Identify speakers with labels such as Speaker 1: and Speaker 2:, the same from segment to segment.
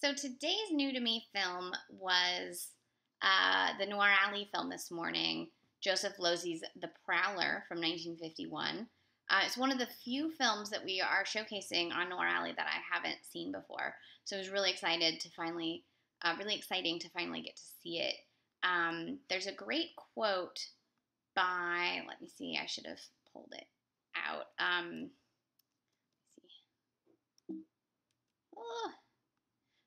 Speaker 1: So today's new to me film was the Noir Alley film this morning, Joseph Losey's The Prowler from 1951. It's one of the few films that we are showcasing on Noir Alley that I haven't seen before. So I was really excited to finally, really exciting to finally get to see it. There's a great quote by, let me see, I should have pulled it out. Let's see. Oh.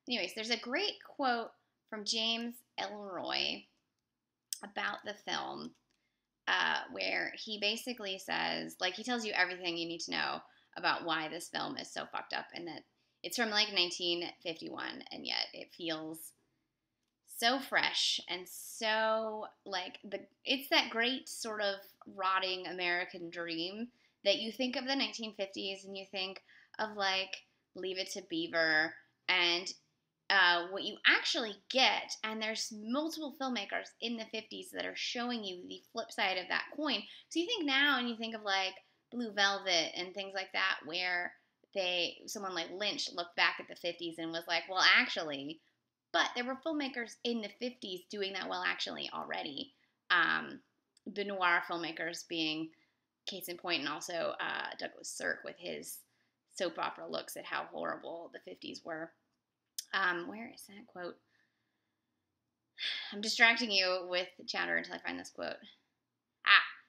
Speaker 1: Anyways, there's a great quote from James Ellroy about the film where he basically says, like, he tells you everything you need to know about why this film is so fucked up, and that it's from like 1951, and yet it feels so fresh and so like it's that great sort of rotting American dream that you think of the 1950s and you think of like Leave It to Beaver and what you actually get, and there's multiple filmmakers in the 50s that are showing you the flip side of that coin. So you think now and you think of like Blue Velvet and things like that where someone like Lynch looked back at the 50s and was like, well, actually, but there were filmmakers in the 50s doing that well actually already. The noir filmmakers being case in point, and also Douglas Sirk with his soap opera looks at how horrible the 50s were. Where is that quote? I'm distracting you with chatter until I find this quote.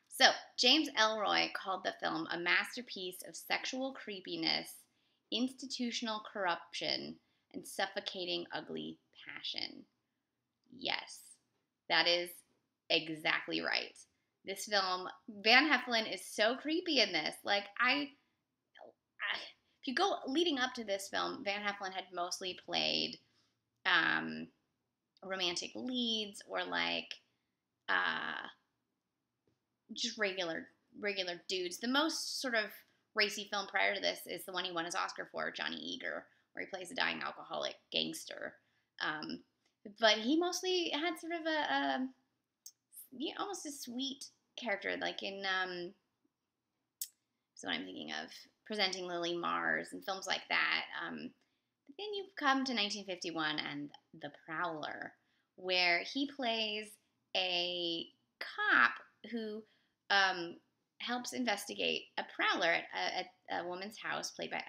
Speaker 1: So James Ellroy called the film a masterpiece of sexual creepiness, institutional corruption, and suffocating ugly passion. Yes, that is exactly right. This film, Van Heflin is so creepy in this. Like, if you go leading up to this film, Van Heflin had mostly played romantic leads or like just regular dudes. The most sort of racy film prior to this is the one he won his Oscar for, Johnny Eager, where he plays a dying alcoholic gangster. But he mostly had sort of a almost a sweet character, like in so what I'm thinking of, Presenting Lily Mars and films like that. But then you come to 1951 and The Prowler, where he plays a cop who helps investigate a prowler at a woman's house, played by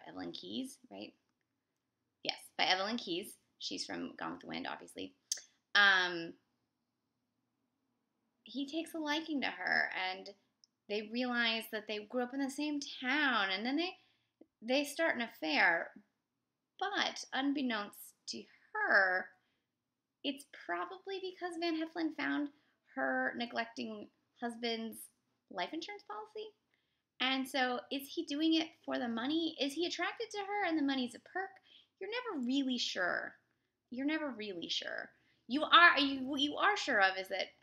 Speaker 1: Evelyn Keyes, right? Yes, by Evelyn Keyes. She's from Gone with the Wind, obviously. He takes a liking to her, and they realize that they grew up in the same town, and then they start an affair. But unbeknownst to her, it's probably because Van Heflin found her neglecting husband's life insurance policy. And so is he doing it for the money? Is he attracted to her and the money's a perk? You're never really sure. You're never really sure. What you are sure of is that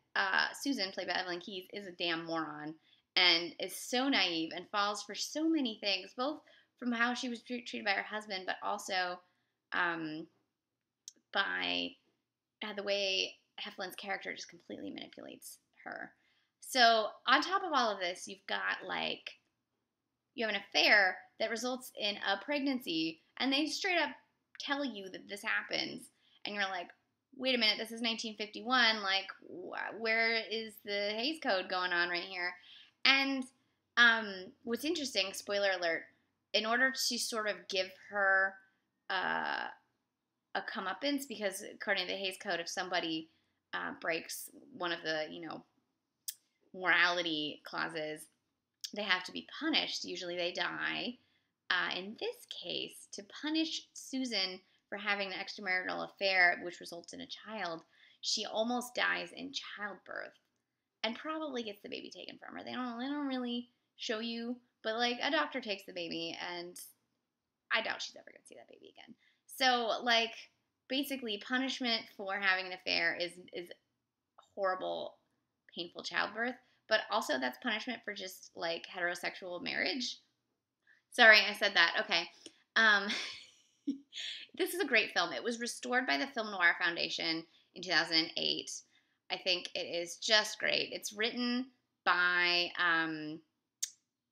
Speaker 1: Susan, played by Evelyn Keyes, is a damn moron and is so naive and falls for so many things, both from how she was treated by her husband, but also by the way Heflin's character just completely manipulates her. So on top of all of this, you have an affair that results in a pregnancy, and they straight up tell you that this happens, and you're like, wait a minute, this is 1951, like, where is the Hays Code going on right here? And what's interesting, spoiler alert, in order to sort of give her a comeuppance, because according to the Hays Code, if somebody breaks one of the, morality clauses, they have to be punished. Usually they die. In this case, to punish Susan for having an extramarital affair, which results in a child, she almost dies in childbirth and probably gets the baby taken from her. They don't really show you, but like a doctor takes the baby, and I doubt she's ever going to see that baby again. So like basically punishment for having an affair is horrible, painful childbirth, but also that's punishment for just like heterosexual marriage. Sorry, I said that. Okay. This is a great film. It was restored by the Film Noir Foundation in 2008. I think it is just great. It's written by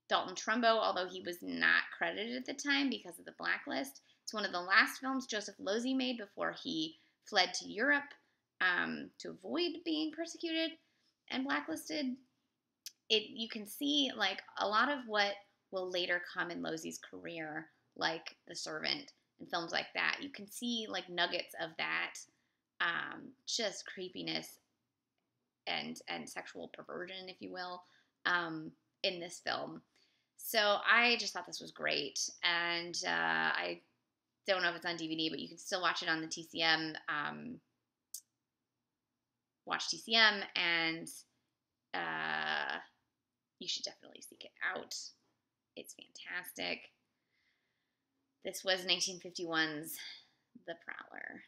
Speaker 1: Dalton Trumbo, although he was not credited at the time because of the blacklist. It's one of the last films Joseph Losey made before he fled to Europe to avoid being persecuted and blacklisted. You can see like a lot of what will later come in Losey's career, like The Servant and films like that. You can see like nuggets of that, just creepiness and sexual perversion, if you will, in this film. So I just thought this was great, and I don't know if it's on DVD, but you can still watch it on the TCM. Watch TCM, and you should definitely seek it out. It's fantastic. This was 1951's The Prowler.